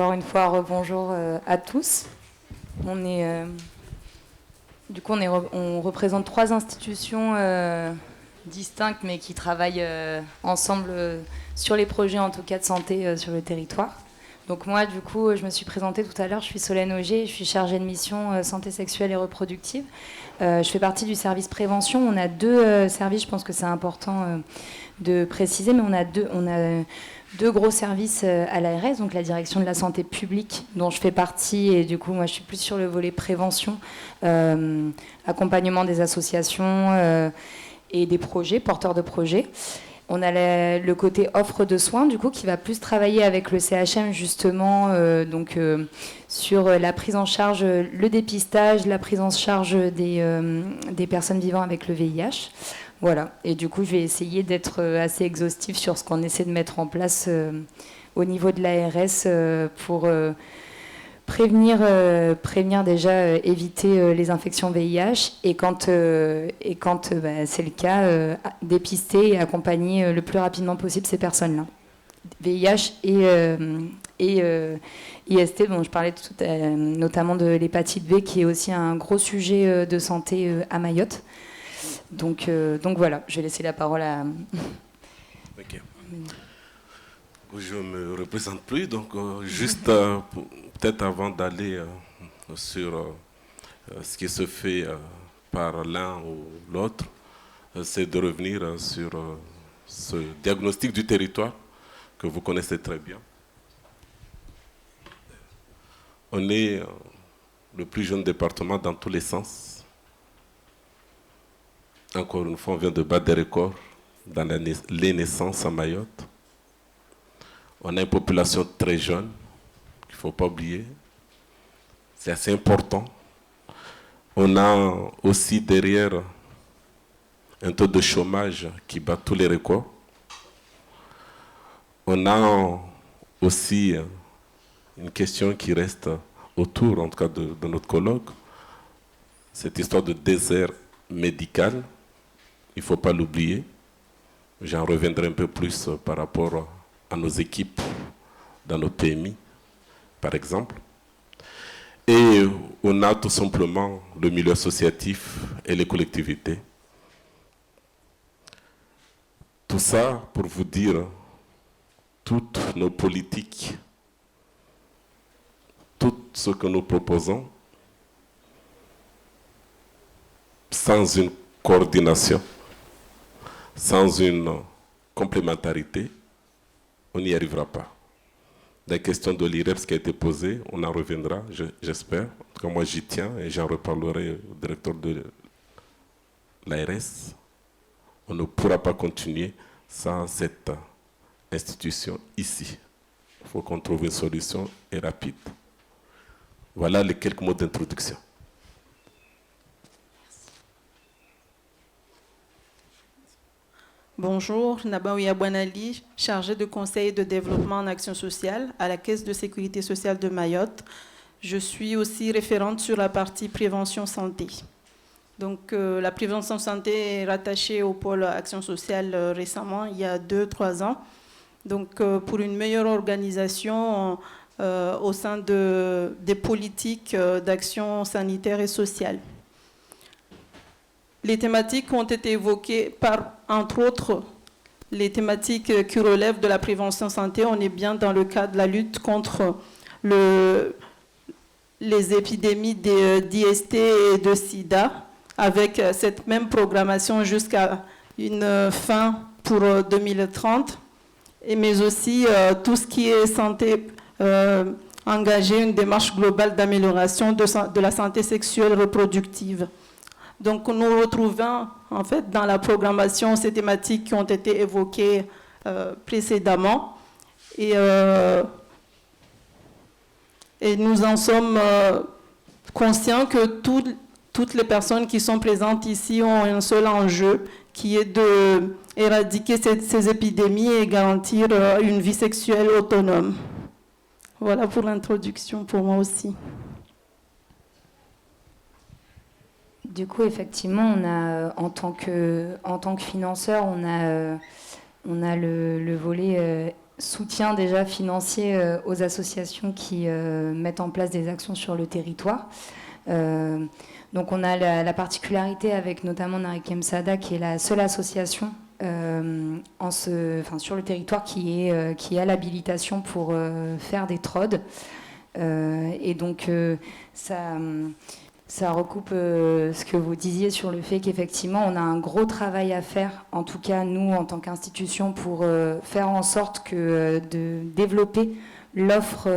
encore une fois, rebonjour à tous. On représente 3 institutions distinctes, mais qui travaillent ensemble sur les projets, en tout cas de santé sur le territoire. Donc moi, du coup, je me suis présentée tout à l'heure, je suis Solène Auger, je suis chargée de mission santé sexuelle et reproductive. Je fais partie du service prévention. On a 2 services, je pense que c'est important de préciser, mais on a deux gros services à l'ARS, donc la direction de la santé publique, dont je fais partie, et du coup, moi, je suis plus sur le volet prévention, accompagnement des associations et des projets, porteurs de projets. On a le côté offre de soins, du coup, qui va plus travailler avec le CHM, justement, sur la prise en charge, le dépistage, la prise en charge des personnes vivant avec le VIH. Voilà. Et du coup, je vais essayer d'être assez exhaustive sur ce qu'on essaie de mettre en place au niveau de l'ARS pour prévenir déjà, éviter les infections VIH et quand c'est le cas, dépister et accompagner le plus rapidement possible ces personnes-là. VIH et IST, dont je parlais notamment de l'hépatite B, qui est aussi un gros sujet de santé à Mayotte. Donc voilà, je vais laisser la parole à... Ok. Je ne me représente plus, donc juste peut-être avant d'aller sur ce qui se fait par l'un ou l'autre, c'est de revenir sur ce diagnostic du territoire que vous connaissez très bien. On est le plus jeune département dans tous les sens. Encore une fois, on vient de battre des records dans les naissances à Mayotte. On a une population très jeune, qu'il ne faut pas oublier. C'est assez important. On a aussi derrière un taux de chômage qui bat tous les records. On a aussi une question qui reste autour, en tout cas, de notre colloque. Cette histoire de désert médical, il ne faut pas l'oublier. J'en reviendrai un peu plus par rapport à nos équipes dans nos PMI, par exemple. Et on a tout simplement le milieu associatif et les collectivités. Tout ça pour vous dire, toutes nos politiques, tout ce que nous proposons, sans une coordination, sans une complémentarité, on n'y arrivera pas. La question de l'IREPS qui a été posée, on en reviendra, j'espère. En tout cas, moi, j'y tiens et j'en reparlerai au directeur de l'ARS. On ne pourra pas continuer sans cette institution ici. Il faut qu'on trouve une solution et rapide. Voilà les quelques mots d'introduction. Bonjour, Nabaouya Bouanali, chargée de conseil et de développement en action sociale à la Caisse de sécurité sociale de Mayotte. Je suis aussi référente sur la partie prévention santé. Donc, la prévention santé est rattachée au pôle action sociale récemment, il y a 2-3 ans. Donc, pour une meilleure organisation au sein des politiques d'action sanitaire et sociale. Les thématiques ont été évoquées par, entre autres, les thématiques qui relèvent de la prévention santé. On est bien dans le cadre de la lutte contre les épidémies d'IST et de SIDA, avec cette même programmation jusqu'à une fin pour 2030, mais aussi tout ce qui est santé, engager une démarche globale d'amélioration de la santé sexuelle reproductive. Donc nous retrouvons en fait dans la programmation ces thématiques qui ont été évoquées précédemment et nous en sommes conscients que toutes les personnes qui sont présentes ici ont un seul enjeu qui est d'éradiquer ces épidémies et garantir une vie sexuelle autonome. Voilà pour l'introduction pour moi aussi. Du coup, effectivement, on a, en tant que financeur, on a le volet soutien déjà financier aux associations qui mettent en place des actions sur le territoire. Donc on a la particularité avec notamment Narikem Sada, qui est la seule association sur le territoire qui a l'habilitation pour faire des TROD. Et donc ça recoupe ce que vous disiez sur le fait qu'effectivement on a un gros travail à faire, en tout cas nous en tant qu'institution, pour faire en sorte de développer l'offre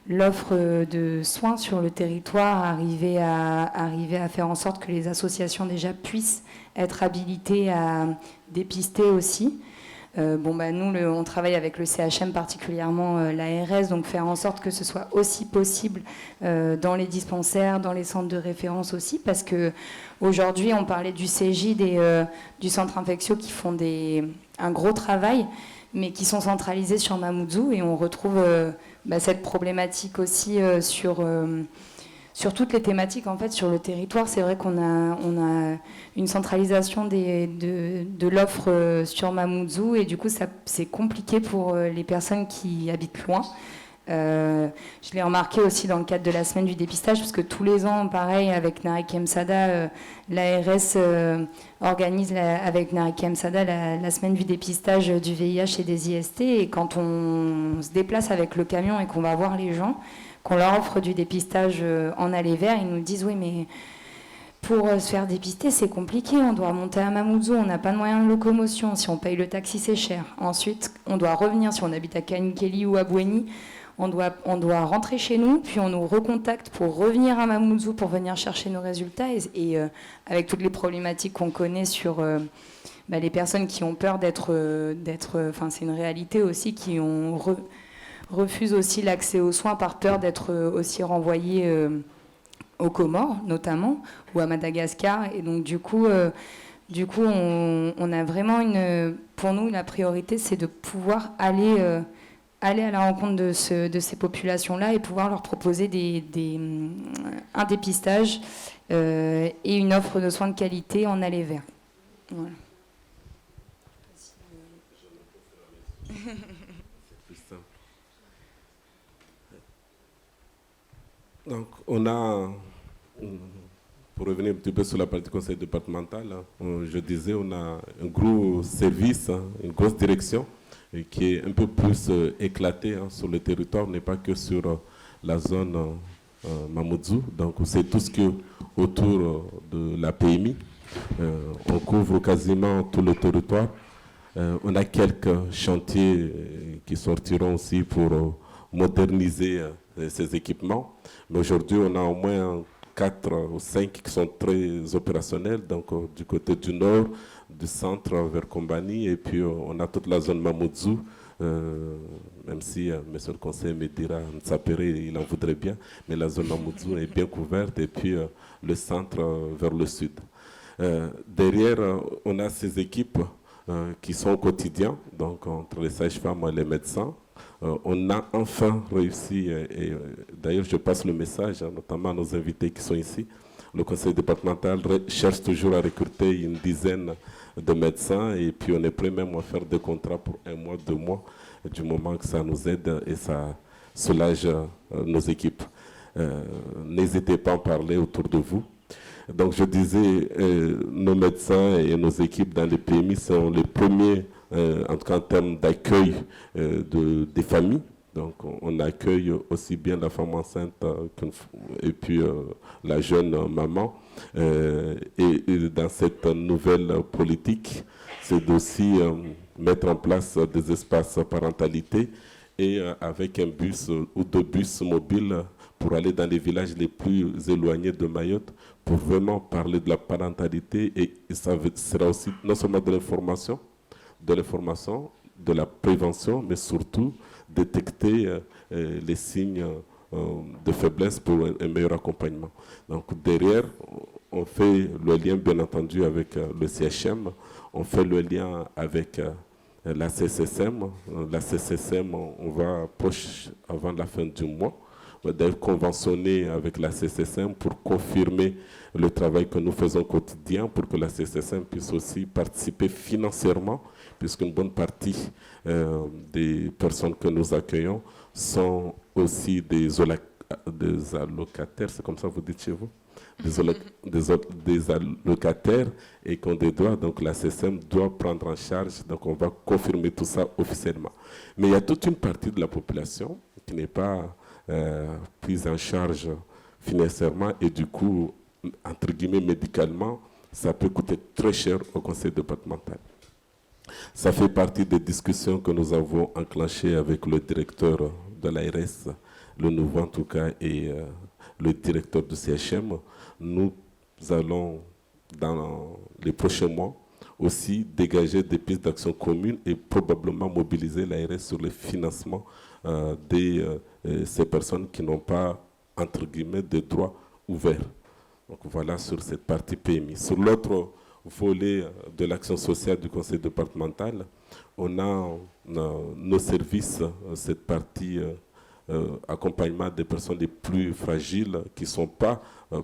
de soins sur le territoire, arriver à faire en sorte que les associations déjà puissent être habilitées à dépister aussi. Nous, on travaille avec le CHM, particulièrement l'ARS, donc faire en sorte que ce soit aussi possible dans les dispensaires, dans les centres de référence aussi, parce qu'aujourd'hui, on parlait du CGID et du centre infectieux qui font un gros travail, mais qui sont centralisés sur Mamoudzou, et on retrouve cette problématique aussi sur toutes les thématiques en fait sur le territoire. C'est vrai qu'on a une centralisation de l'offre sur Mamoudzou, et du coup c'est compliqué pour les personnes qui habitent loin. Je l'ai remarqué aussi dans le cadre de la semaine du dépistage, parce que tous les ans, pareil, avec Narikem Sada, l'ARS organise avec Narikem Sada la semaine du dépistage du VIH et des IST, et quand on se déplace avec le camion et qu'on va voir les gens, qu'on leur offre du dépistage en aller vers, ils nous disent oui, mais pour se faire dépister c'est compliqué, on doit monter à Mamoudzou, on n'a pas de moyens de locomotion, si on paye le taxi c'est cher, ensuite on doit revenir, si on habite à Kanikeli ou à Bouéni, on doit rentrer chez nous, puis on nous recontacte pour revenir à Mamoudzou pour venir chercher nos résultats, et avec toutes les problématiques qu'on connaît sur les personnes qui ont peur c'est une réalité aussi, qui refusent aussi l'accès aux soins par peur d'être aussi renvoyés aux Comores notamment, ou à Madagascar. Et donc du coup on a vraiment pour nous la priorité, c'est de pouvoir aller à la rencontre de ces populations-là et pouvoir leur proposer un dépistage et une offre de soins de qualité en aller vers. Voilà. Donc, on a, pour revenir un petit peu sur la partie conseil départemental, je disais, on a un gros service, une grosse direction qui est un peu plus éclatée sur le territoire, on n'est pas que sur la zone Mamoudzou, donc c'est tout ce qui est autour de la PMI. On couvre quasiment tout le territoire. On a quelques chantiers qui sortiront aussi pour moderniser ces équipements. Mais aujourd'hui, on a au moins 4 ou 5 qui sont très opérationnels, donc du côté du nord, du centre vers Kombani, et puis on a toute la zone Mamoudzou, même si monsieur le conseiller me dira, Ntsapéré, il en voudrait bien, mais la zone Mamoudzou est bien couverte, et puis le centre vers le sud. Derrière, on a ces équipes qui sont au quotidien, donc entre les sages-femmes et les médecins. On a enfin réussi, et d'ailleurs je passe le message, notamment à nos invités qui sont ici. Le conseil départemental cherche toujours à recruter une dizaine de médecins, et puis on est prêt même à faire des contrats pour 1 mois, 2 mois, du moment que ça nous aide et ça soulage nos équipes. N'hésitez pas à en parler autour de vous. Donc je disais, nos médecins et nos équipes dans les PMI sont les premiers, en tout cas en termes d'accueil des familles. Donc on accueille aussi bien la femme enceinte et puis la jeune maman. Et dans cette nouvelle politique, c'est aussi mettre en place des espaces parentalité, et avec un bus ou 2 bus mobiles pour aller dans les villages les plus éloignés de Mayotte, pour vraiment parler de la parentalité, et ça sera aussi non seulement de l'information, de la prévention, mais surtout détecter les signes de faiblesse pour un meilleur accompagnement. Donc derrière, on fait le lien bien entendu avec le CHM, on fait le lien avec la CCSM. La CCSM, on va proche avant la fin du mois. d'ailleurs conventionné avec la CCSM pour confirmer le travail que nous faisons au quotidien pour que la CCSM puisse aussi participer financièrement, puisqu'une bonne partie des personnes que nous accueillons sont aussi des allocataires, c'est comme ça que vous dites chez vous, des allocataires et qui ont des droits, donc la CCSM doit prendre en charge, donc on va confirmer tout ça officiellement. Mais il y a toute une partie de la population qui n'est pas prise en charge financièrement et du coup, entre guillemets, médicalement, ça peut coûter très cher au conseil départemental. Ça fait partie des discussions que nous avons enclenchées avec le directeur de l'ARS, le nouveau en tout cas, et le directeur du CHM. Nous allons, dans les prochains mois, aussi dégager des pistes d'action communes et probablement mobiliser l'ARS sur le financement de ces personnes qui n'ont pas, entre guillemets, de droits ouverts. Donc voilà sur cette partie PMI. Sur l'autre volet de l'action sociale du conseil départemental, on a nos services, cette partie accompagnement des personnes les plus fragiles qui ne sont pas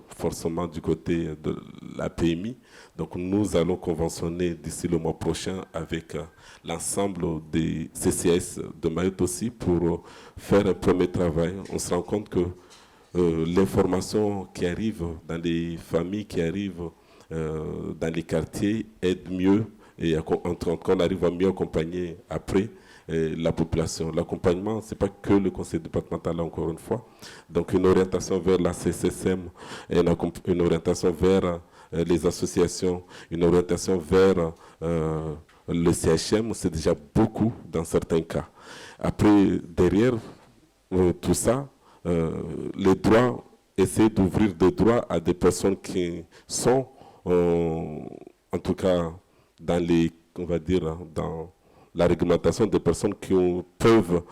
forcément du côté de la PMI. Donc nous allons conventionner d'ici le mois prochain avec l'ensemble des CCS de Mayotte aussi pour faire un premier travail. On se rend compte que l'information qui arrive dans les familles, qui arrive dans les quartiers aide mieux et qu'on arrive à mieux accompagner après la population. L'accompagnement, ce n'est pas que le conseil départemental, encore une fois. Donc une orientation vers la CCSM, une orientation vers les associations, une orientation vers le CHM, c'est déjà beaucoup dans certains cas. Après, derrière tout ça, les droits, essayer d'ouvrir des droits à des personnes qui sont, en tout cas, dans les, on va dire, dans la réglementation des personnes qui peuvent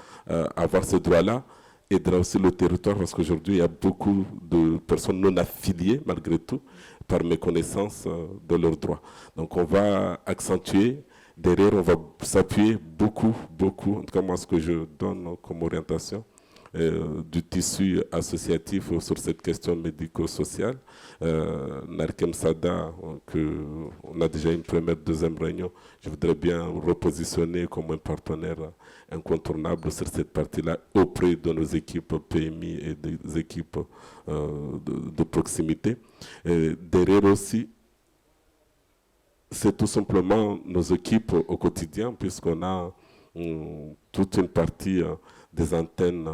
avoir ce droit-là, aidera aussi le territoire, parce qu'aujourd'hui, il y a beaucoup de personnes non affiliées, malgré tout, par méconnaissance de leurs droits. Donc, on va accentuer. Derrière, on va s'appuyer beaucoup, en tout cas, moi, ce que je donne comme orientation, du tissu associatif sur cette question médico-sociale. Narkem Sada, on a déjà une première, deuxième réunion. Je voudrais bien repositionner comme un partenaire incontournable sur cette partie-là auprès de nos équipes PMI et des équipes de proximité. Derrière aussi, c'est tout simplement nos équipes au quotidien, puisqu'on a toute une partie des antennes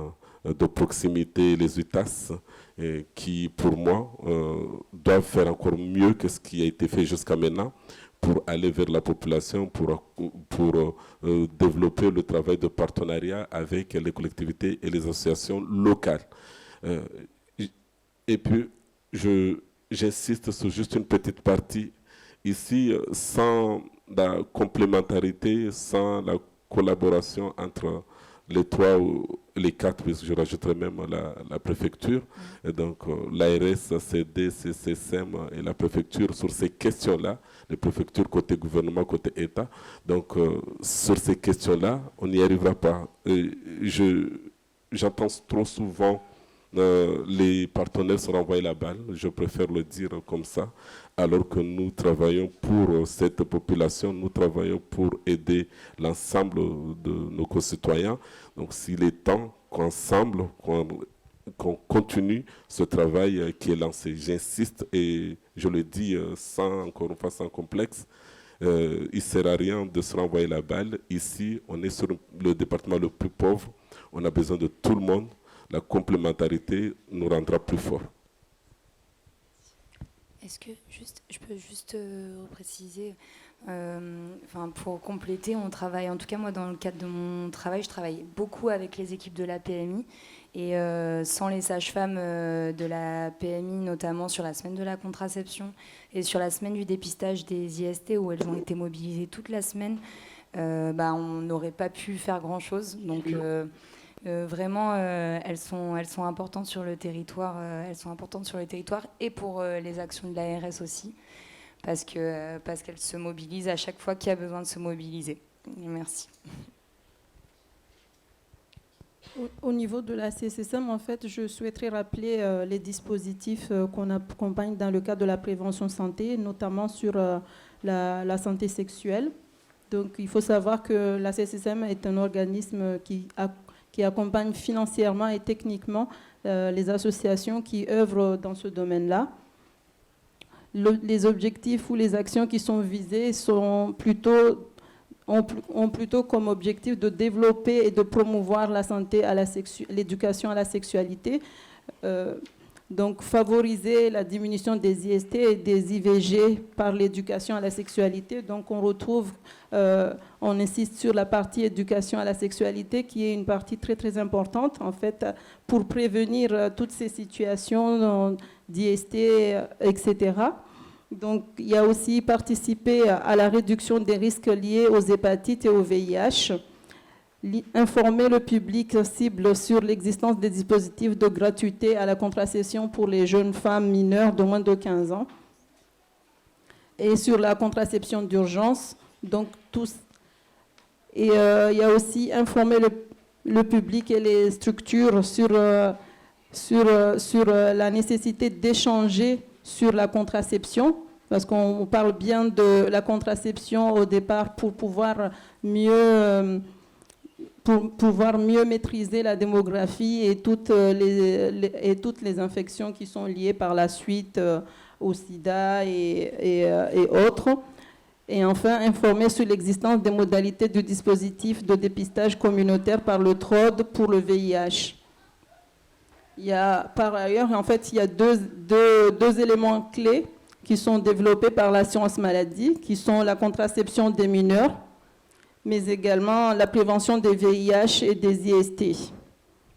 de proximité, les UTAS, qui, pour moi, doivent faire encore mieux que ce qui a été fait jusqu'à maintenant pour aller vers la population, pour développer le travail de partenariat avec les collectivités et les associations locales. Et puis, j'insiste sur juste une petite partie. Ici, sans la complémentarité, sans la collaboration entre les trois ou les quatre, puisque je rajouterai même la préfecture, et donc l'ARS, CD, CCSM et la préfecture sur ces questions-là, les préfectures côté gouvernement, côté État. Donc sur ces questions-là, on n'y arrivera pas. J'entends trop souvent les partenaires se renvoyer la balle, je préfère le dire comme ça, alors que nous travaillons pour cette population, nous travaillons pour aider l'ensemble de nos concitoyens. Donc s'il est temps qu'ensemble, qu'on continue ce travail qui est lancé. J'insiste et je le dis encore une fois sans complexe, il ne sert à rien de se renvoyer la balle. Ici, on est sur le département le plus pauvre, on a besoin de tout le monde. La complémentarité nous rendra plus forts. Est-ce que je peux juste préciser, pour compléter, on travaille, en tout cas moi dans le cadre de mon travail, je travaille beaucoup avec les équipes de la PMI et sans les sages-femmes de la PMI, notamment sur la semaine de la contraception et sur la semaine du dépistage des IST où elles ont été mobilisées toute la semaine, on n'aurait pas pu faire grand-chose. Donc vraiment, elles sont importantes sur le territoire. Elles sont importantes sur le territoire et pour les actions de l'ARS aussi, parce qu'elles se mobilisent à chaque fois qu'il y a besoin de se mobiliser. Et merci. Au niveau de la CSSM, en fait, je souhaiterais rappeler les dispositifs qu'on accompagne dans le cadre de la prévention santé, notamment sur la santé sexuelle. Donc, il faut savoir que la CSSM est un organisme qui accompagne financièrement et techniquement les associations qui œuvrent dans ce domaine-là. Les objectifs ou les actions qui sont visées ont plutôt comme objectif de développer et de promouvoir la santé, l'éducation à la sexualité. Donc, favoriser la diminution des IST et des IVG par l'éducation à la sexualité. Donc, on insiste sur la partie éducation à la sexualité, qui est une partie très, très importante, en fait, pour prévenir toutes ces situations d'IST, etc. Donc, il y a aussi participé à la réduction des risques liés aux hépatites et au VIH. Informer le public cible sur l'existence des dispositifs de gratuité à la contraception pour les jeunes femmes mineures de moins de 15 ans et sur la contraception d'urgence. Donc, il y a aussi informer le public et les structures sur la nécessité d'échanger sur la contraception, parce qu'on parle bien de la contraception au départ pour pouvoir mieux maîtriser la démographie et toutes les infections qui sont liées par la suite au sida et autres. Et enfin, informer sur l'existence des modalités du dispositif de dépistage communautaire par le TROD pour le VIH. Par ailleurs, en fait, il y a deux éléments clés qui sont développés par l'assurance maladie, qui sont la contraception des mineurs, mais également la prévention des VIH et des IST.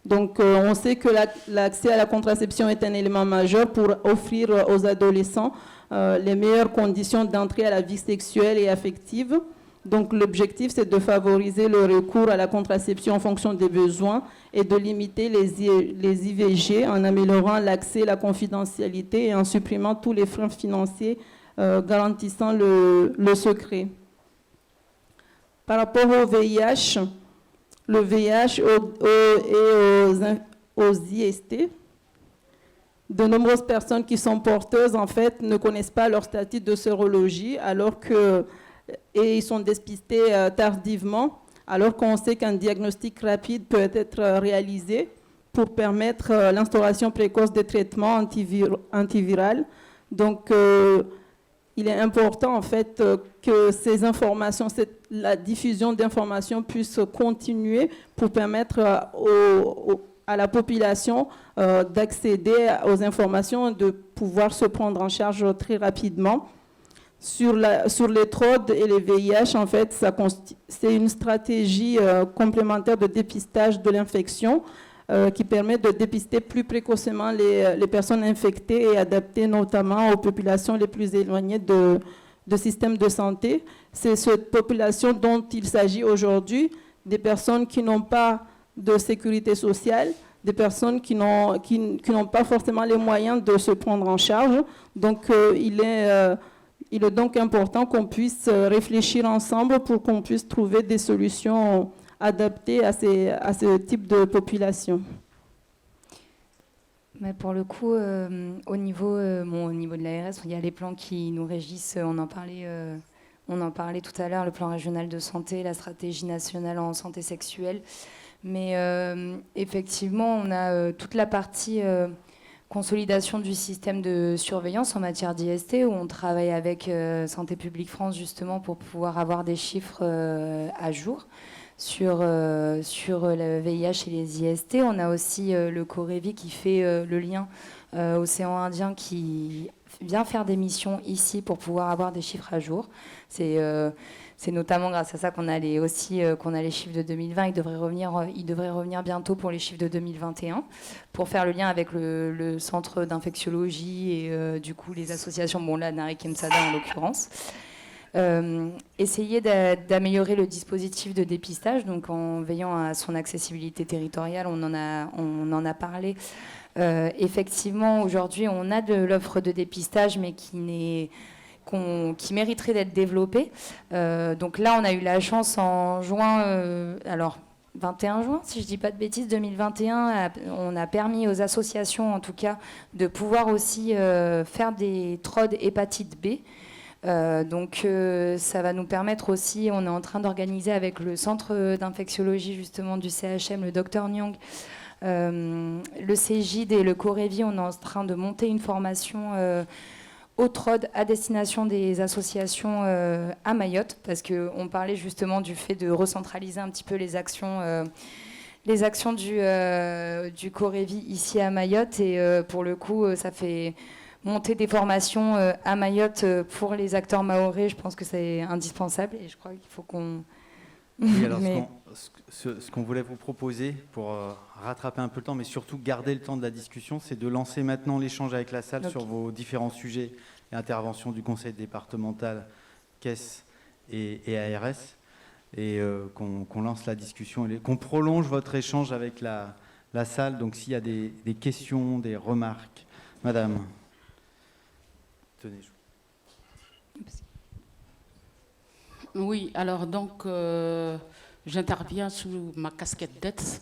Donc, on sait que l'accès à la contraception est un élément majeur pour offrir aux adolescents les meilleures conditions d'entrée à la vie sexuelle et affective. Donc, l'objectif, c'est de favoriser le recours à la contraception en fonction des besoins et de limiter les IVG en améliorant l'accès, la confidentialité et en supprimant tous les freins financiers garantissant le secret. Par rapport au VIH, le VIH et aux IST, de nombreuses personnes qui sont porteuses, en fait, ne connaissent pas leur statut de sérologie, et ils sont dépistés tardivement, alors qu'on sait qu'un diagnostic rapide peut être réalisé pour permettre l'instauration précoce des traitements antiviraux. Donc, il est important, en fait, que ces informations, la diffusion d'informations puisse continuer pour permettre à la population d'accéder aux informations et de pouvoir se prendre en charge très rapidement. Sur les TROD et les VIH, en fait, c'est une stratégie complémentaire de dépistage de l'infection qui permet de dépister plus précocement les personnes infectées et adapter notamment aux populations les plus éloignées de systèmes de santé. C'est cette population dont il s'agit aujourd'hui, des personnes qui n'ont pas de sécurité sociale, des personnes qui n'ont pas forcément les moyens de se prendre en charge. Donc, il est donc important qu'on puisse réfléchir ensemble pour qu'on puisse trouver des solutions adaptées à ce type de population. Mais pour le coup, au niveau de l'ARS, il y a les plans qui nous régissent, on en parlait tout à l'heure, le plan régional de santé, la stratégie nationale en santé sexuelle. Mais effectivement, on a toute la partie consolidation du système de surveillance en matière d'IST, où on travaille avec Santé publique France justement pour pouvoir avoir des chiffres à jour sur le VIH et les IST. On a aussi le Corévi qui fait le lien Océan Indien, qui vient faire des missions ici pour pouvoir avoir des chiffres à jour. C'est notamment grâce à ça qu'on a les chiffres de 2020. Il devrait revenir bientôt pour les chiffres de 2021 pour faire le lien avec le centre d'infectiologie et du coup les associations, la Narek Msada en l'occurrence. Essayer d'améliorer le dispositif de dépistage, donc en veillant à son accessibilité territoriale, on en a parlé. Effectivement, aujourd'hui, on a de l'offre de dépistage, mais qui mériterait d'être développée. Donc là, on a eu la chance en juin, alors 21 juin, si je ne dis pas de bêtises, 2021, on a permis aux associations, en tout cas, de pouvoir aussi faire des TROD hépatite B. Donc ça va nous permettre aussi, on est en train d'organiser avec le centre d'infectiologie justement du CHM, le Dr Nyong, le CGID et le Corévi, on est en train de monter une formation au TROD à destination des associations à Mayotte, parce qu'on parlait justement du fait de recentraliser un petit peu les actions du Corévi ici à Mayotte, et pour le coup ça fait monter des formations à Mayotte pour les acteurs mahorais. Je pense que c'est indispensable et je crois qu'il faut qu'on... Oui, alors ce qu'on voulait vous proposer pour rattraper un peu le temps, mais surtout garder le temps de la discussion, c'est de lancer maintenant l'échange avec la salle sur vos différents sujets et interventions du conseil départemental, caisse et ARS, et qu'on lance la discussion, qu'on prolonge votre échange avec la salle. Donc s'il y a des questions, des remarques. Madame. Tenez. Oui, alors donc j'interviens sous ma casquette d'ETS,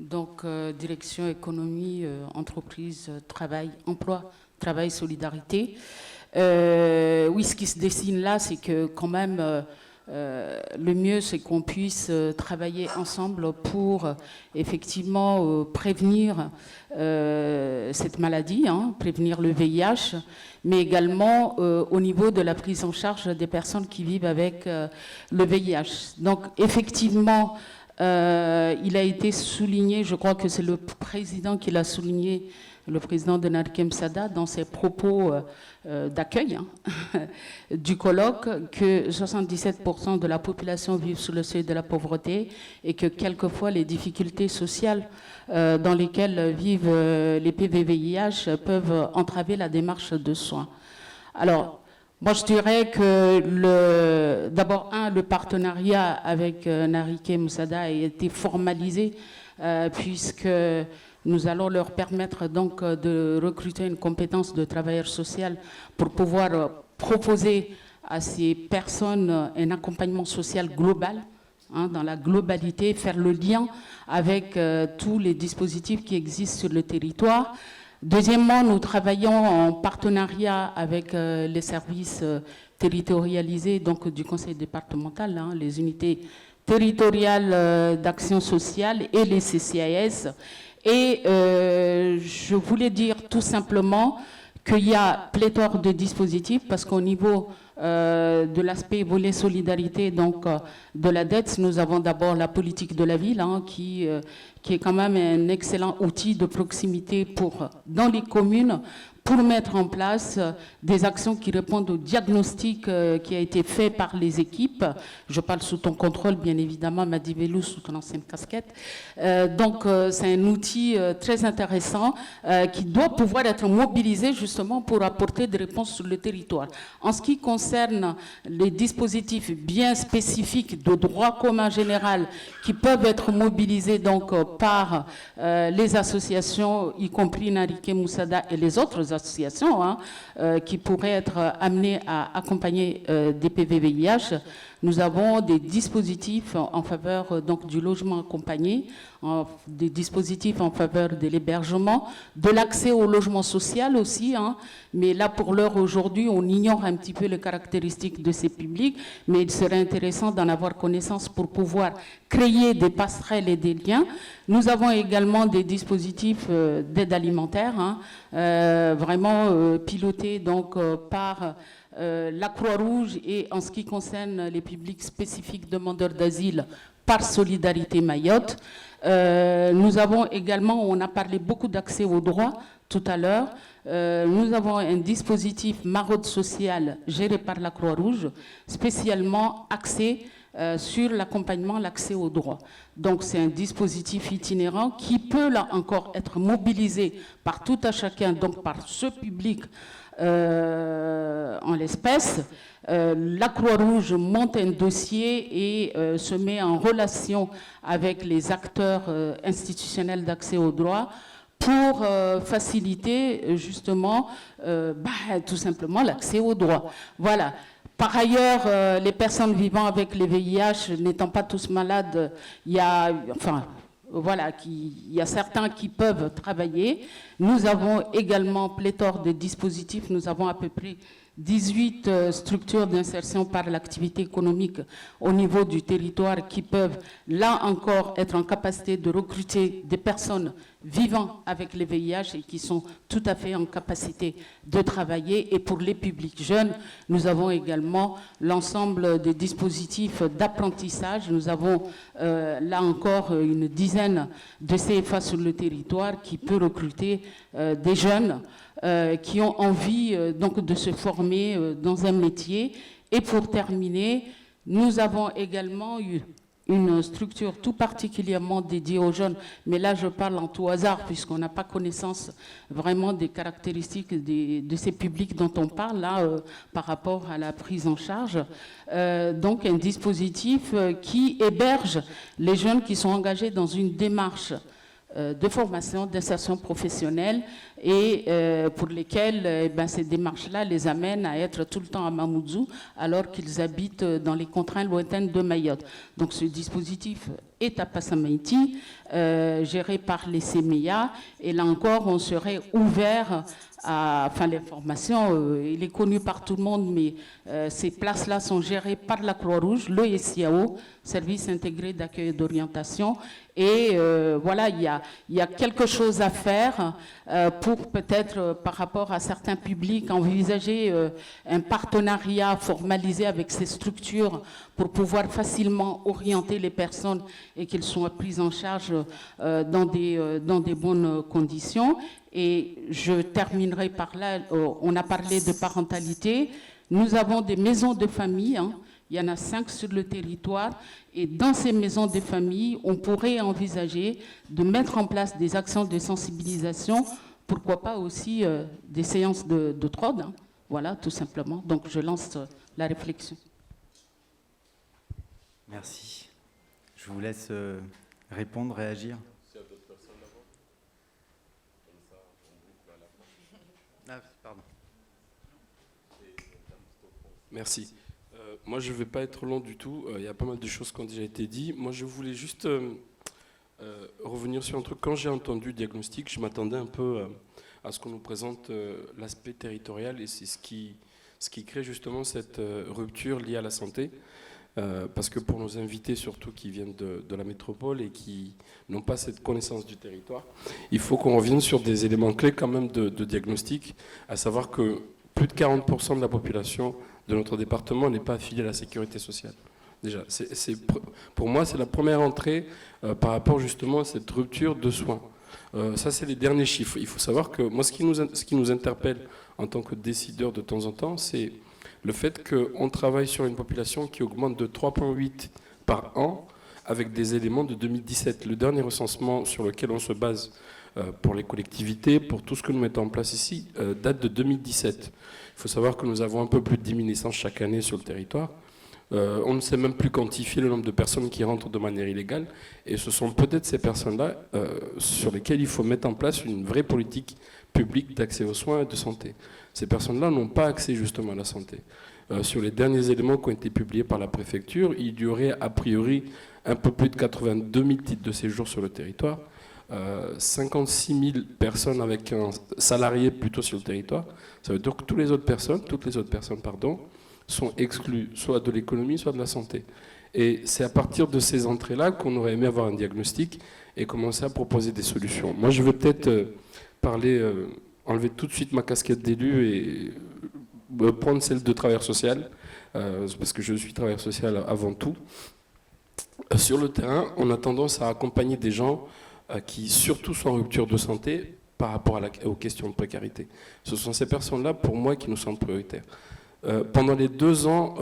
donc direction économie, entreprise, travail, emploi, travail, solidarité. Oui, ce qui se dessine là, c'est que quand même le mieux, c'est qu'on puisse travailler ensemble pour effectivement prévenir cette maladie, prévenir le VIH, mais également au niveau de la prise en charge des personnes qui vivent avec le VIH. Donc effectivement, il a été souligné, je crois que c'est le président qui l'a souligné, le président de Nariké Moussada, dans ses propos d'accueil du colloque, que 77% de la population vivent sous le seuil de la pauvreté et que quelquefois les difficultés sociales dans lesquelles vivent les PVVIH peuvent entraver la démarche de soins. Alors, moi je dirais que d'abord, le partenariat avec Nariké Moussada a été formalisé puisque nous allons leur permettre donc de recruter une compétence de travailleur social pour pouvoir proposer à ces personnes un accompagnement social global, dans la globalité, faire le lien avec tous les dispositifs qui existent sur le territoire. Deuxièmement, nous travaillons en partenariat avec les services territorialisés donc, du conseil départemental, les unités territoriales d'action sociale et les CCAS. Et je voulais dire tout simplement qu'il y a pléthore de dispositifs parce qu'au niveau de l'aspect volet solidarité donc de la dette, nous avons d'abord la politique de la ville qui est quand même un excellent outil de proximité dans les communes pour mettre en place des actions qui répondent au diagnostic qui a été fait par les équipes. Je parle sous ton contrôle, bien évidemment, Madi Velou, sous ton ancienne casquette. Donc, c'est un outil très intéressant qui doit pouvoir être mobilisé justement pour apporter des réponses sur le territoire. En ce qui concerne les dispositifs bien spécifiques de droit commun général qui peuvent être mobilisés donc par les associations, y compris Nariké Moussada et les autres associations qui pourraient être amenées à accompagner des PVVIH. Nous avons des dispositifs en faveur donc, du logement accompagné, des dispositifs en faveur de l'hébergement, de l'accès au logement social aussi. Mais là, pour l'heure, aujourd'hui, on ignore un petit peu les caractéristiques de ces publics, mais il serait intéressant d'en avoir connaissance pour pouvoir créer des passerelles et des liens. Nous avons également des dispositifs d'aide alimentaire, vraiment pilotés donc, par la Croix-Rouge et en ce qui concerne les publics spécifiques demandeurs d'asile par Solidarité Mayotte. Nous avons également, on a parlé beaucoup d'accès aux droits tout à l'heure, nous avons un dispositif maraude sociale géré par la Croix-Rouge, spécialement axé sur l'accompagnement, l'accès aux droits. Donc c'est un dispositif itinérant qui peut là encore être mobilisé par tout à chacun, donc par ce public en l'espèce. La Croix-Rouge monte un dossier et se met en relation avec les acteurs institutionnels d'accès aux droits pour faciliter justement tout simplement l'accès aux droits. Voilà. Par ailleurs, les personnes vivant avec les VIH n'étant pas tous malades, il y a certains qui peuvent travailler. Nous avons également pléthore de dispositifs. Nous avons à peu près 18 structures d'insertion par l'activité économique au niveau du territoire qui peuvent, là encore, être en capacité de recruter des personnes vivant avec les VIH et qui sont tout à fait en capacité de travailler. Et pour les publics jeunes, nous avons également l'ensemble des dispositifs d'apprentissage. Nous avons là encore une dizaine de CFA sur le territoire qui peut recruter des jeunes qui ont envie donc de se former dans un métier. Et pour terminer, nous avons également eu une structure tout particulièrement dédiée aux jeunes, mais là je parle en tout hasard puisqu'on n'a pas connaissance vraiment des caractéristiques de ces publics dont on parle là par rapport à la prise en charge. Donc un dispositif qui héberge les jeunes qui sont engagés dans une démarche de formation, d'insertion professionnelle et pour lesquels ces démarches-là les amènent à être tout le temps à Mamoudzou alors qu'ils habitent dans les contraintes lointaines de Mayotte. Donc ce dispositif est à Passamaïti, géré par les CMEA, et là encore on serait ouvert à, l'information, il est connu par tout le monde, mais ces places-là sont gérées par la Croix-Rouge, le SIAO, Service intégré d'accueil et d'orientation, et voilà, il y a quelque chose à faire pour peut-être par rapport à certains publics envisager un partenariat formalisé avec ces structures pour pouvoir facilement orienter les personnes et qu'elles soient prises en charge dans des bonnes conditions. Et je terminerai par là, on a parlé de parentalité, nous avons des maisons de famille, il y en a 5 sur le territoire, et dans ces maisons de famille, on pourrait envisager de mettre en place des actions de sensibilisation, pourquoi pas aussi des séances de TROD, voilà, tout simplement. Donc je lance la réflexion. Merci. Je vous laisse répondre, réagir. Pardon. Merci. Moi, je ne vais pas être long du tout. Il y a pas mal de choses qui ont déjà été dites. Moi, je voulais juste revenir sur un truc. Quand j'ai entendu diagnostic, je m'attendais un peu à ce qu'on nous présente l'aspect territorial, et c'est ce qui crée justement cette rupture liée à la santé. Parce que pour nos invités, surtout qui viennent de la métropole et qui n'ont pas cette connaissance du territoire, il faut qu'on revienne sur des éléments clés quand même de diagnostic, à savoir que plus de 40% de la population de notre département n'est pas affiliée à la sécurité sociale. Déjà, pour moi, c'est la première entrée par rapport justement à cette rupture de soins. Ça, c'est les derniers chiffres. Il faut savoir que moi, ce qui nous interpelle en tant que décideurs de temps en temps, c'est le fait qu'on travaille sur une population qui augmente de 3,8 par an avec des éléments de 2017. Le dernier recensement sur lequel on se base pour les collectivités, pour tout ce que nous mettons en place ici, date de 2017. Il faut savoir que nous avons un peu plus de 10 000 naissances chaque année sur le territoire. On ne sait même plus quantifier le nombre de personnes qui rentrent de manière illégale. Et ce sont peut-être ces personnes-là sur lesquelles il faut mettre en place une vraie politique publique d'accès aux soins et de santé. Ces personnes-là n'ont pas accès justement à la santé. Sur les derniers éléments qui ont été publiés par la préfecture, il y aurait a priori un peu plus de 82 000 titres de séjour sur le territoire, 56 000 personnes avec un salarié plutôt sur le territoire. Ça veut dire que toutes les autres personnes, sont exclues, soit de l'économie, soit de la santé. Et c'est à partir de ces entrées-là qu'on aurait aimé avoir un diagnostic et commencer à proposer des solutions. Moi, je vais peut-être enlever tout de suite ma casquette d'élu et prendre celle de travailleur social, parce que je suis travailleur social avant tout. Sur le terrain, on a tendance à accompagner des gens qui surtout sont en rupture de santé par rapport aux questions de précarité. Ce sont ces personnes-là, pour moi, qui nous semblent prioritaires. Pendant les 2 ans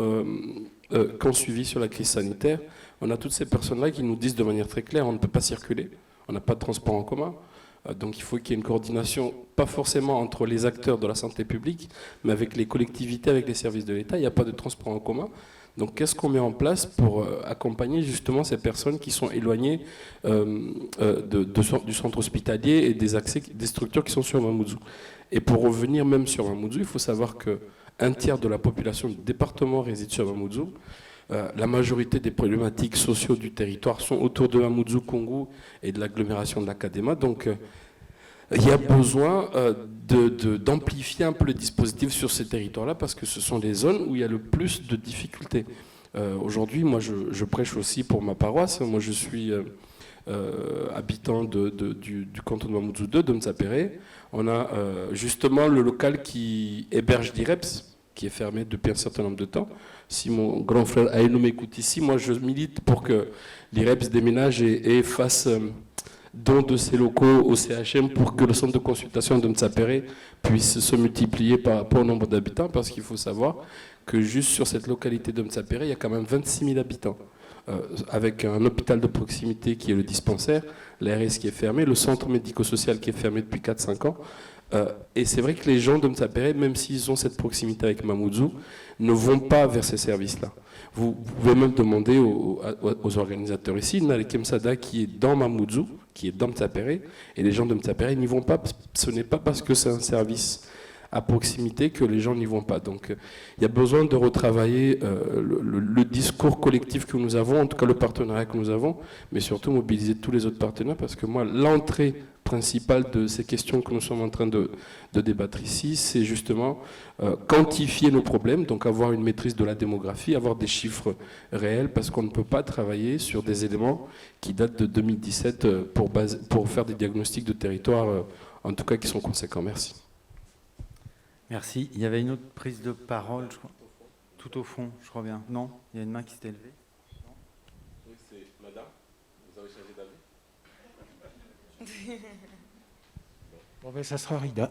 qu'on suivi sur la crise sanitaire, on a toutes ces personnes-là qui nous disent de manière très claire, on ne peut pas circuler, on n'a pas de transport en commun, donc il faut qu'il y ait une coordination, pas forcément entre les acteurs de la santé publique, mais avec les collectivités, avec les services de l'État, il n'y a pas de transport en commun. Donc qu'est-ce qu'on met en place pour accompagner justement ces personnes qui sont éloignées du centre hospitalier et des structures qui sont sur Mamoudzou. Et pour revenir même sur Mamoudzou, il faut savoir que un tiers de la population du département réside sur Mamoudzou. La majorité des problématiques sociaux du territoire sont autour de Mamoudzou, Koungou et de l'agglomération de la Kadema. Donc, il y a besoin d'amplifier un peu le dispositif sur ces territoires-là parce que ce sont les zones où il y a le plus de difficultés. Aujourd'hui, moi, je prêche aussi pour ma paroisse. Moi, je suis habitant du canton de Mamoudzou 2, de Mtsapéré. On a justement le local qui héberge l'IREPS, qui est fermé depuis un certain nombre de temps. Si mon grand frère Aïnou m'écoute ici, moi, je milite pour que l'IREPS déménage et fasse don de ses locaux au CHM pour que le centre de consultation de Mtsapéré puisse se multiplier par rapport au nombre d'habitants, parce qu'il faut savoir que juste sur cette localité de Mtsapéré, il y a quand même 26 000 habitants, avec un hôpital de proximité qui est le dispensaire, l'ARS qui est fermé, le centre médico-social qui est fermé depuis 4-5 ans. Et c'est vrai que les gens de Mtsapéré, même s'ils ont cette proximité avec Mamoudzou, ne vont pas vers ces services-là. Vous pouvez même demander aux organisateurs ici, Nale Kemsada qui est dans Mamoudzou, qui est dans Mtsapéré, et les gens de Mtsapéré n'y vont pas. Ce n'est pas parce que c'est un service à proximité que les gens n'y vont pas. Donc il y a besoin de retravailler le discours collectif que nous avons, en tout cas le partenariat que nous avons, mais surtout mobiliser tous les autres partenaires, parce que moi, l'entrée principale de ces questions que nous sommes en train de débattre ici, c'est justement quantifier nos problèmes, donc avoir une maîtrise de la démographie, avoir des chiffres réels, parce qu'on ne peut pas travailler sur des éléments qui datent de 2017 pour faire des diagnostics de territoire, en tout cas qui sont conséquents. Merci. Merci. Il y avait une autre prise de parole, je crois. Tout au fond, je crois bien. Non, il y a une main qui s'est levée. Oui, c'est madame. Vous avez changé d'avis? Bon, ben, ça sera Rida.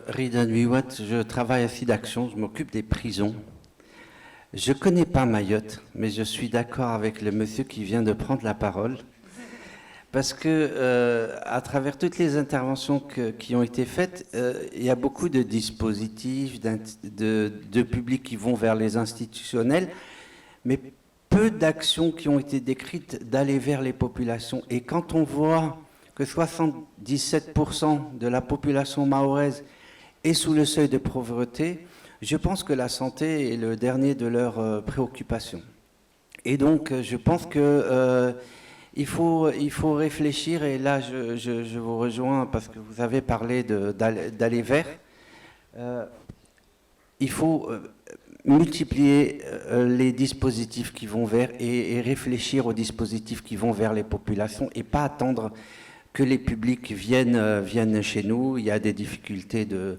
Rida Nuiwat, je travaille à SIDAction, je m'occupe des prisons. Je ne connais pas Mayotte, mais je suis d'accord avec le monsieur qui vient de prendre la parole. Parce que, à travers toutes les interventions qui ont été faites, il y a beaucoup de dispositifs, de publics qui vont vers les institutionnels, mais peu d'actions qui ont été décrites d'aller vers les populations. Et quand on voit que 77% de la population mahoraise est sous le seuil de pauvreté, je pense que la santé est le dernier de leurs préoccupations. Et donc, je pense que il faut réfléchir, et là je vous rejoins parce que vous avez parlé d'aller vers. Il faut multiplier les dispositifs qui vont vers et réfléchir aux dispositifs qui vont vers les populations et pas attendre que les publics viennent chez nous. Il y a des difficultés de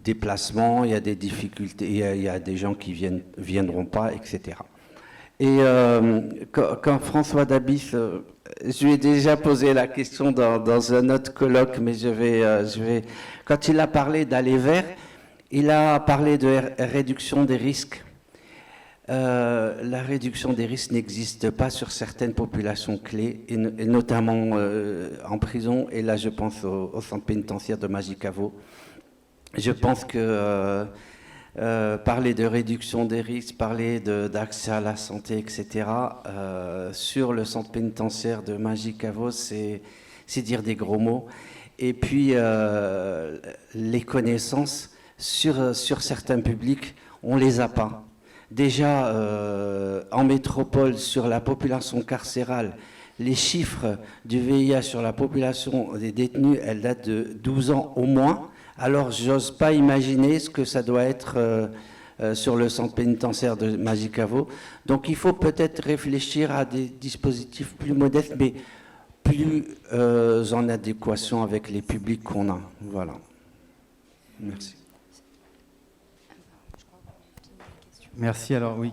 déplacement, il y a des difficultés, il y a des gens qui viendront pas, etc. Et quand François Dabis, je lui ai déjà posé la question dans un autre colloque, mais je vais, quand il a parlé d'aller vers, il a parlé de réduction des risques. La réduction des risques n'existe pas sur certaines populations clés, et notamment en prison, et là je pense au centre pénitentiaire de Majicavo. Je pense que parler de réduction des risques, parler d'accès à la santé, etc., sur le centre pénitentiaire de Majicavo, c'est dire des gros mots. Et puis, les connaissances sur certains publics, on ne les a pas. Déjà, en métropole, sur la population carcérale, les chiffres du VIH sur la population des détenus, elles datent de 12 ans au moins. Alors, j'ose pas imaginer ce que ça doit être sur le centre pénitentiaire de Majicavo. Donc, il faut peut-être réfléchir à des dispositifs plus modestes, mais plus en adéquation avec les publics qu'on a. Voilà. Merci. Merci, alors oui.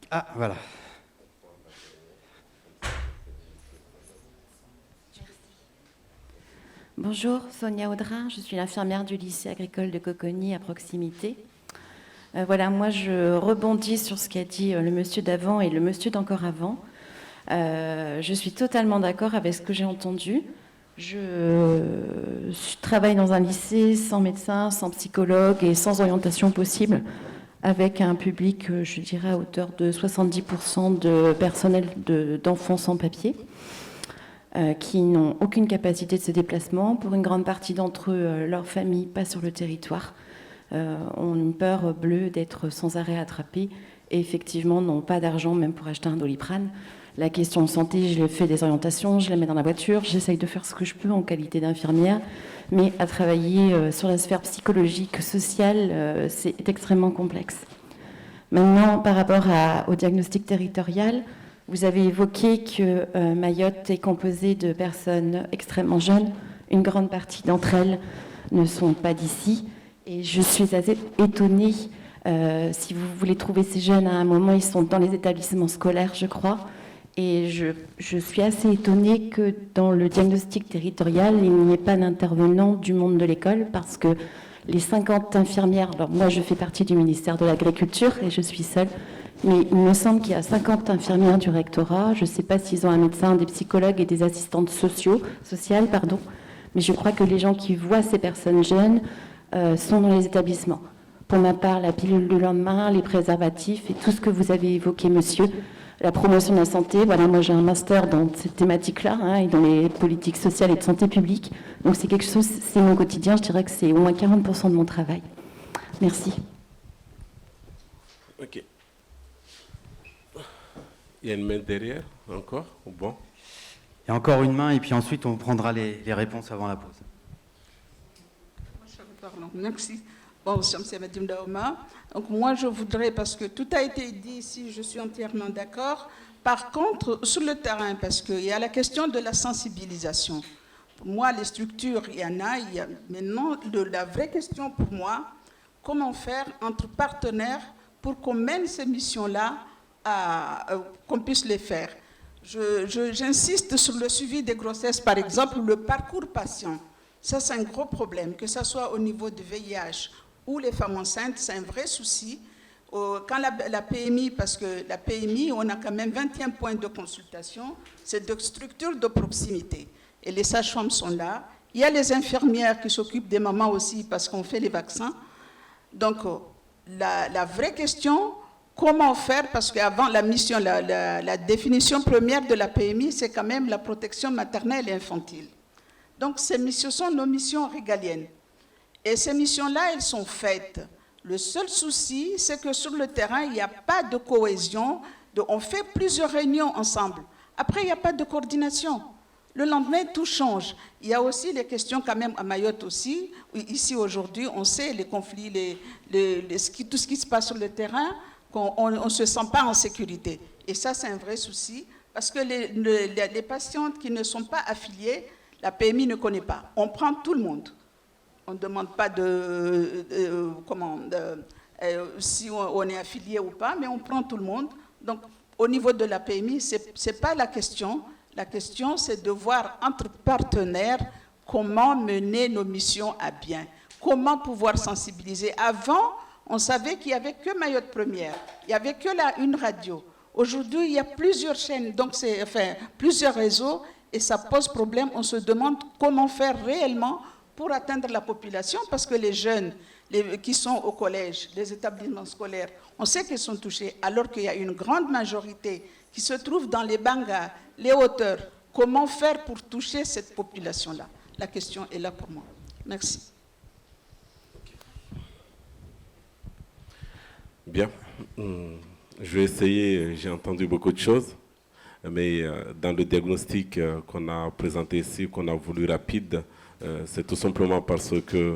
Ah, voilà. Bonjour, Sonia Audrin, je suis l'infirmière du lycée agricole de Coconi à proximité. Voilà, moi je rebondis sur ce qu'a dit le monsieur d'avant et le monsieur d'encore avant. Je suis totalement d'accord avec ce que j'ai entendu. Je travaille dans un lycée sans médecin, sans psychologue et sans orientation possible, avec un public, je dirais, à hauteur de 70% de personnel d'enfants sans papier. qui n'ont aucune capacité de se déplacement. Pour une grande partie d'entre eux, leur famille pas sur le territoire, ont une peur bleue d'être sans arrêt attrapés et effectivement n'ont pas d'argent même pour acheter un Doliprane. La question de santé, je fais des orientations, je la mets dans la voiture, j'essaye de faire ce que je peux en qualité d'infirmière, mais à travailler sur la sphère psychologique, sociale, c'est extrêmement complexe. Maintenant, par rapport au diagnostic territorial, vous avez évoqué que Mayotte est composée de personnes extrêmement jeunes. Une grande partie d'entre elles ne sont pas d'ici. Et je suis assez étonnée, si vous voulez trouver ces jeunes à un moment, ils sont dans les établissements scolaires, je crois. Et je suis assez étonnée que dans le diagnostic territorial, il n'y ait pas d'intervenants du monde de l'école, parce que les 50 infirmières, alors moi je fais partie du ministère de l'Agriculture et je suis seule, mais il me semble qu'il y a 50 infirmières du rectorat. Je ne sais pas s'ils ont un médecin, des psychologues et des assistantes sociales, mais je crois que les gens qui voient ces personnes jeunes sont dans les établissements. Pour ma part, la pilule du lendemain, les préservatifs et tout ce que vous avez évoqué, monsieur, la promotion de la santé. Voilà, moi j'ai un master dans cette thématique-là et dans les politiques sociales et de santé publique. Donc c'est quelque chose, c'est mon quotidien. Je dirais que c'est au moins 40% de mon travail. Merci. Ok. Il y a une main derrière, encore, ou bon? Il y a encore une main, et puis ensuite on prendra les réponses avant la pause. Pardon, merci. Bon, c'est Madame Daoma. Donc moi, je voudrais, parce que tout a été dit ici, je suis entièrement d'accord. Par contre, sur le terrain, parce qu'il y a la question de la sensibilisation. Pour moi, les structures, il y en a. Il y a maintenant, la vraie question pour moi, comment faire entre partenaires pour qu'on mène ces missions-là, qu'on puisse les faire. J'insiste sur le suivi des grossesses, par exemple, le parcours patient. Ça, c'est un gros problème, que ce soit au niveau du VIH ou les femmes enceintes, c'est un vrai souci. Quand la PMI, parce que la PMI, on a quand même 21 points de consultation, c'est de structures de proximité. Et les sages-femmes sont là. Il y a les infirmières qui s'occupent des mamans aussi, parce qu'on fait les vaccins. Donc, la vraie question, comment faire, parce qu'avant la mission, la définition première de la PMI, c'est quand même la protection maternelle et infantile. Donc, ces missions sont nos missions régaliennes. Et ces missions-là, elles sont faites. Le seul souci, c'est que sur le terrain, il n'y a pas de cohésion. On fait plusieurs réunions ensemble. Après, il n'y a pas de coordination. Le lendemain, tout change. Il y a aussi les questions quand même à Mayotte aussi. Ici, aujourd'hui, on sait les conflits, tout ce qui se passe sur le terrain, qu'on ne se sent pas en sécurité. Et ça, c'est un vrai souci. Parce que les patientes qui ne sont pas affiliées, la PMI ne connaît pas. On prend tout le monde. On ne demande pas si on est affilié ou pas, mais on prend tout le monde. Donc, au niveau de la PMI, ce n'est pas la question. La question, c'est de voir entre partenaires comment mener nos missions à bien. Comment pouvoir sensibiliser. Avant, on savait qu'il n'y avait que Mayotte Première. Il n'y avait que une radio. Aujourd'hui, il y a plusieurs chaînes, donc plusieurs réseaux, et ça pose problème. On se demande comment faire réellement pour atteindre la population, parce que les jeunes qui sont au collège, les établissements scolaires, on sait qu'ils sont touchés, alors qu'il y a une grande majorité qui se trouve dans les bangas, les hauteurs. Comment faire pour toucher cette population-là? La question est là pour moi. Merci. Bien. Je vais essayer, j'ai entendu beaucoup de choses, mais dans le diagnostic qu'on a présenté ici, qu'on a voulu rapide, c'est tout simplement parce que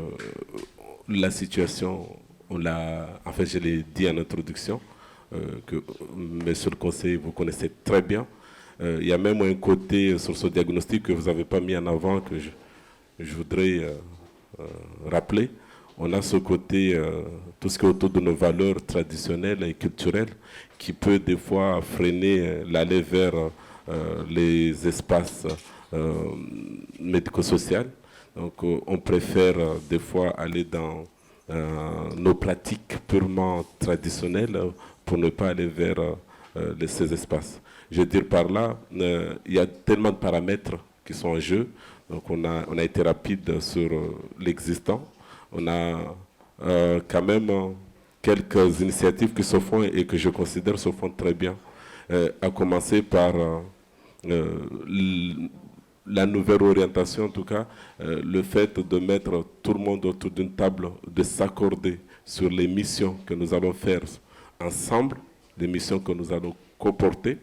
la situation, en fait je l'ai dit en introduction, que monsieur le conseiller, vous connaissez très bien. Il y a même un côté sur ce diagnostic que vous n'avez pas mis en avant, que je voudrais rappeler. On a ce côté, tout ce qui est autour de nos valeurs traditionnelles et culturelles, qui peut des fois freiner l'aller vers les espaces médico-sociaux. Donc on préfère des fois aller dans nos pratiques purement traditionnelles pour ne pas aller vers ces espaces. Je veux dire par là, il y a tellement de paramètres qui sont en jeu. Donc on a été rapide sur l'existant. On a quand même quelques initiatives qui se font et que je considère se font très bien. À commencer par la nouvelle orientation, en tout cas, le fait de mettre tout le monde autour d'une table, de s'accorder sur les missions que nous allons faire ensemble, les missions que nous allons comporter,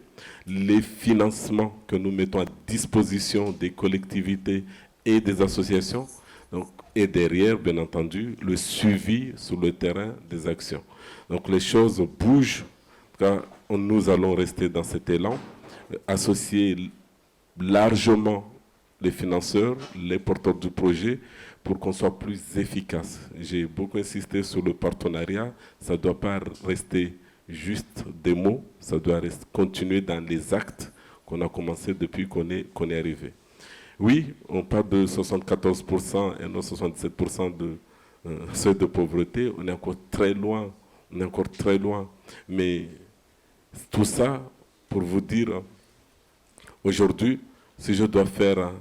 les financements que nous mettons à disposition des collectivités et des associations, donc, et derrière, bien entendu, le suivi sur le terrain des actions. Donc les choses bougent, car nous allons rester dans cet élan, associer largement les financeurs, les porteurs du projet, pour qu'on soit plus efficace. J'ai beaucoup insisté sur le partenariat, ça ne doit pas rester juste des mots, ça doit continuer dans les actes qu'on a commencé depuis qu'on est arrivé. Oui, on parle de 74% et non 67% de seuil de pauvreté, on est encore très loin, mais tout ça pour vous dire, aujourd'hui, si je dois faire...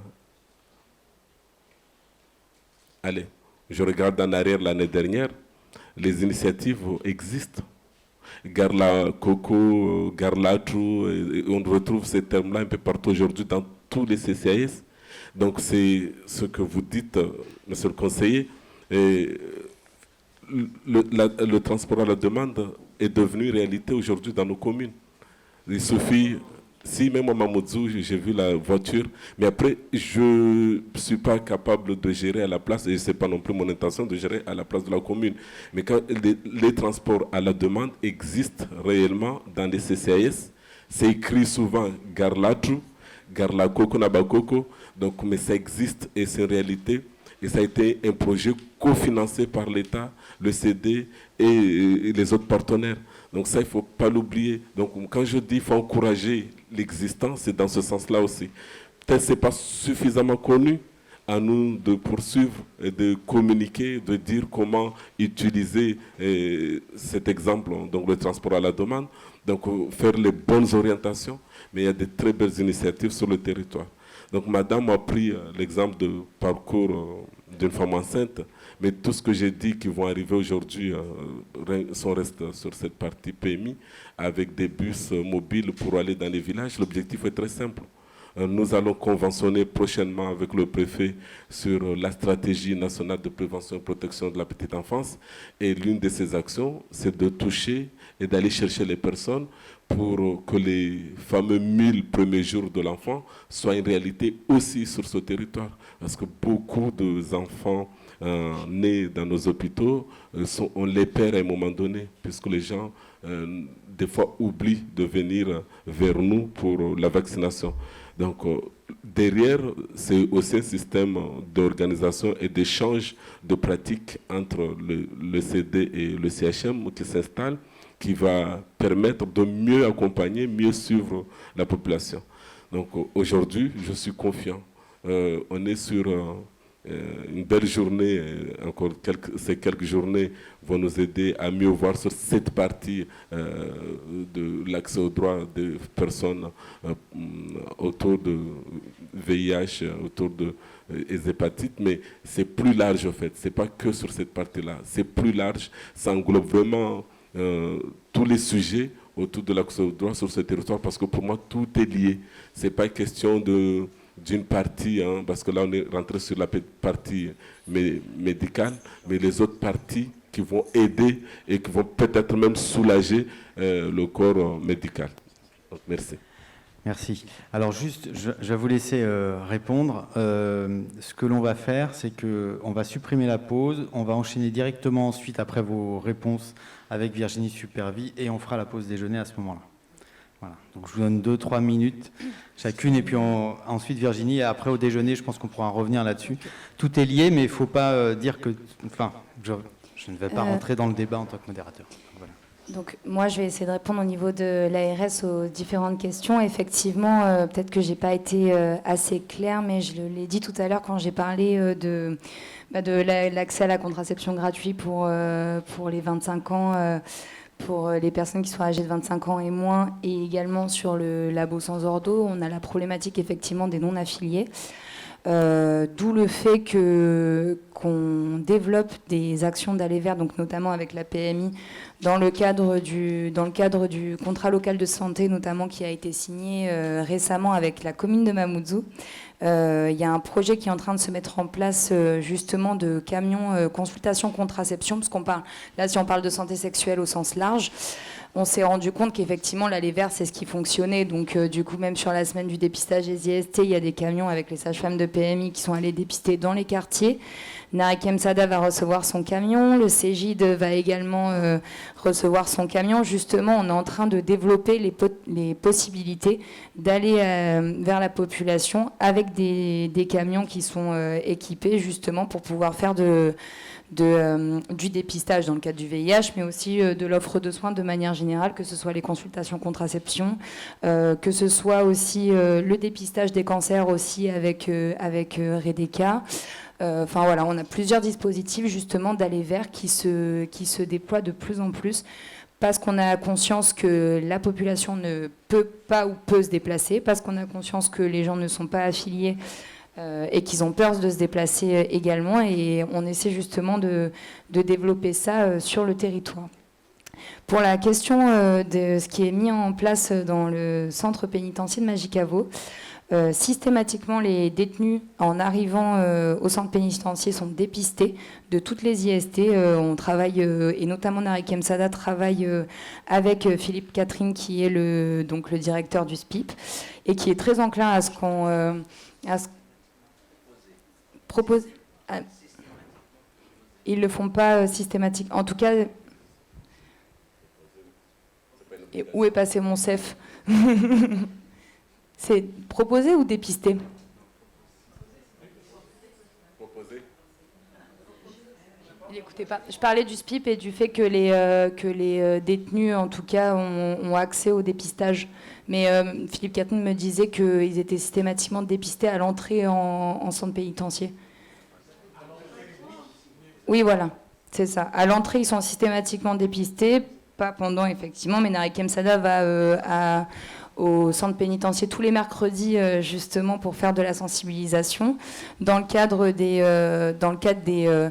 Allez, je regarde en arrière l'année dernière, les initiatives existent. Garla Coco, Garlatrou, on retrouve ces termes-là un peu partout aujourd'hui dans tous les CCAS. Donc c'est ce que vous dites, monsieur le conseiller. Et le transport à la demande est devenu réalité aujourd'hui dans nos communes. Il suffit, si même à Mamoudzou, j'ai vu la voiture, mais après, je ne suis pas capable de gérer à la place, et ce n'est pas non plus mon intention de gérer à la place de la commune. Mais quand les transports à la demande existent réellement dans les CCAS, c'est écrit souvent Garlatrou, Garlakoko, Nabakoko, donc, mais ça existe et c'est une réalité. Et ça a été un projet cofinancé par l'État, le CD et les autres partenaires. Donc ça, il ne faut pas l'oublier. Donc quand je dis qu'il faut encourager l'existant, c'est dans ce sens-là aussi. Peut-être que ce n'est pas suffisamment connu, à nous de poursuivre et de communiquer, de dire comment utiliser cet exemple, donc le transport à la demande, donc faire les bonnes orientations, mais il y a de très belles initiatives sur le territoire. Donc madame a pris l'exemple de parcours d'une femme enceinte, mais tout ce que j'ai dit qui vont arriver aujourd'hui reste sur cette partie PMI, avec des bus mobiles pour aller dans les villages. L'objectif est très simple. Nous allons conventionner prochainement avec le préfet sur la stratégie nationale de prévention et protection de la petite enfance. Et l'une de ces actions, c'est de toucher et d'aller chercher les personnes pour que les fameux 1000 premiers jours de l'enfant soient une réalité aussi sur ce territoire. Parce que beaucoup d'enfants nés dans nos hôpitaux, on les perd à un moment donné, puisque les gens, des fois, oublient de venir vers nous pour la vaccination. Donc, derrière, c'est aussi un système d'organisation et d'échange de pratiques entre le CD et le CHM qui s'installe, qui va permettre de mieux accompagner, mieux suivre la population. Donc, aujourd'hui, je suis confiant. On est sur une belle journée, encore ces quelques journées vont nous aider à mieux voir sur cette partie de l'accès aux droits des personnes autour de VIH, autour des hépatites, mais c'est plus large en fait, c'est pas que sur cette partie-là, c'est plus large, ça englobe vraiment tous les sujets autour de l'accès aux droits sur ce territoire, parce que pour moi tout est lié, c'est pas une question d'une partie, hein, parce que là on est rentré sur la partie médicale, mais les autres parties qui vont aider et qui vont peut-être même soulager le corps médical. Donc, merci. Merci. Alors juste, je vais vous laisser répondre. Ce que l'on va faire, c'est qu'on va supprimer la pause, on va enchaîner directement ensuite après vos réponses avec Virginie Supervie et on fera la pause déjeuner à ce moment-là. Voilà. Donc je vous donne 2-3 minutes chacune et puis ensuite Virginie et après au déjeuner je pense qu'on pourra revenir là-dessus. Tout est lié mais il ne faut pas dire que... Enfin, je ne vais pas rentrer dans le débat en tant que modérateur. Voilà. Donc moi je vais essayer de répondre au niveau de l'ARS aux différentes questions. Effectivement, peut-être que je n'ai pas été assez claire, mais je l'ai dit tout à l'heure quand j'ai parlé de l'accès à la contraception gratuite pour les 25 ans. Pour les personnes qui sont âgées de 25 ans et moins, et également sur le labo sans ordo, on a la problématique effectivement des non-affiliés. D'où le fait qu'on développe des actions d'aller vers, donc notamment avec la PMI, dans le cadre du contrat local de santé, notamment qui a été signé récemment avec la commune de Mamoudzou. Il y a un projet qui est en train de se mettre en place justement de camions consultation contraception, parce qu'on parle, là si on parle de santé sexuelle au sens large, on s'est rendu compte qu'effectivement l'aller vers c'est ce qui fonctionnait, donc du coup même sur la semaine du dépistage des IST, il y a des camions avec les sages-femmes de PMI qui sont allés dépister dans les quartiers. Narikem Sada va recevoir son camion, le CEGID va également recevoir son camion. Justement, on est en train de développer les possibilités d'aller vers la population avec des camions qui sont équipés justement pour pouvoir faire du dépistage dans le cadre du VIH, mais aussi de l'offre de soins de manière générale, que ce soit les consultations contraception, que ce soit aussi le dépistage des cancers aussi avec Redeka. Enfin voilà, on a plusieurs dispositifs justement d'aller vers qui se déploient de plus en plus parce qu'on a conscience que la population ne peut pas ou peut se déplacer, parce qu'on a conscience que les gens ne sont pas affiliés et qu'ils ont peur de se déplacer également, et on essaie justement de développer ça sur le territoire. Pour la question de ce qui est mis en place dans le centre pénitentiaire de Majicavo, systématiquement, les détenus, en arrivant au centre pénitentiaire, sont dépistés de toutes les IST. On travaille, et notamment Narikem Sada travaille avec Philippe Catherine, qui est le directeur du SPIP, et qui est très enclin à ce qu'on propose. Ils ne le font pas systématiquement. En tout cas, et où est passé mon CEF? C'est proposer ou dépister? Proposer. Il n'écoutait pas. Je parlais du SPIP et du fait que les détenus, en tout cas, ont accès au dépistage. Mais Philippe Catherine me disait qu'ils étaient systématiquement dépistés à l'entrée en centre pénitentiaire. Oui, voilà, c'est ça. À l'entrée, ils sont systématiquement dépistés, pas pendant, effectivement, mais Narikem Sada va au centre pénitentiaire tous les mercredis justement pour faire de la sensibilisation dans le cadre de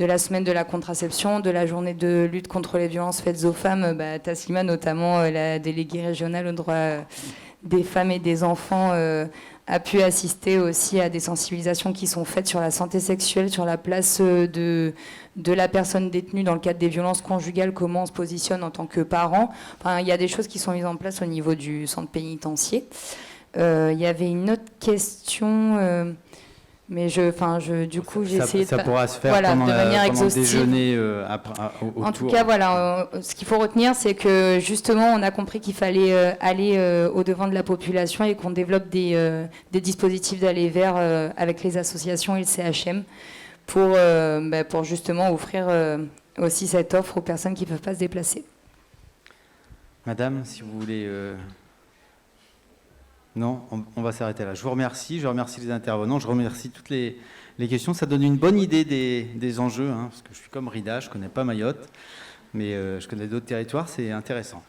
la semaine de la contraception, de la journée de lutte contre les violences faites aux femmes. Taslima, notamment la déléguée régionale aux droits des femmes et des enfants, a pu assister aussi à des sensibilisations qui sont faites sur la santé sexuelle, sur la place de la personne détenue dans le cadre des violences conjugales, comment on se positionne en tant que parent. Enfin, il y a des choses qui sont mises en place au niveau du centre pénitentiaire. Il y avait une autre question, mais du coup, j'ai essayé ça pourra se faire de manière exhaustive. Pendant le déjeuner autour. En tout cas, voilà, ce qu'il faut retenir, c'est que justement, on a compris qu'il fallait aller au-devant de la population et qu'on développe des dispositifs d'aller vers avec les associations et le CHM pour justement offrir aussi cette offre aux personnes qui ne peuvent pas se déplacer. Madame, si vous voulez... Non, on va s'arrêter là. Je vous remercie, je remercie les intervenants, je remercie toutes les questions. Ça donne une bonne idée des enjeux, parce que je suis comme Rida, je ne connais pas Mayotte, mais je connais d'autres territoires, c'est intéressant.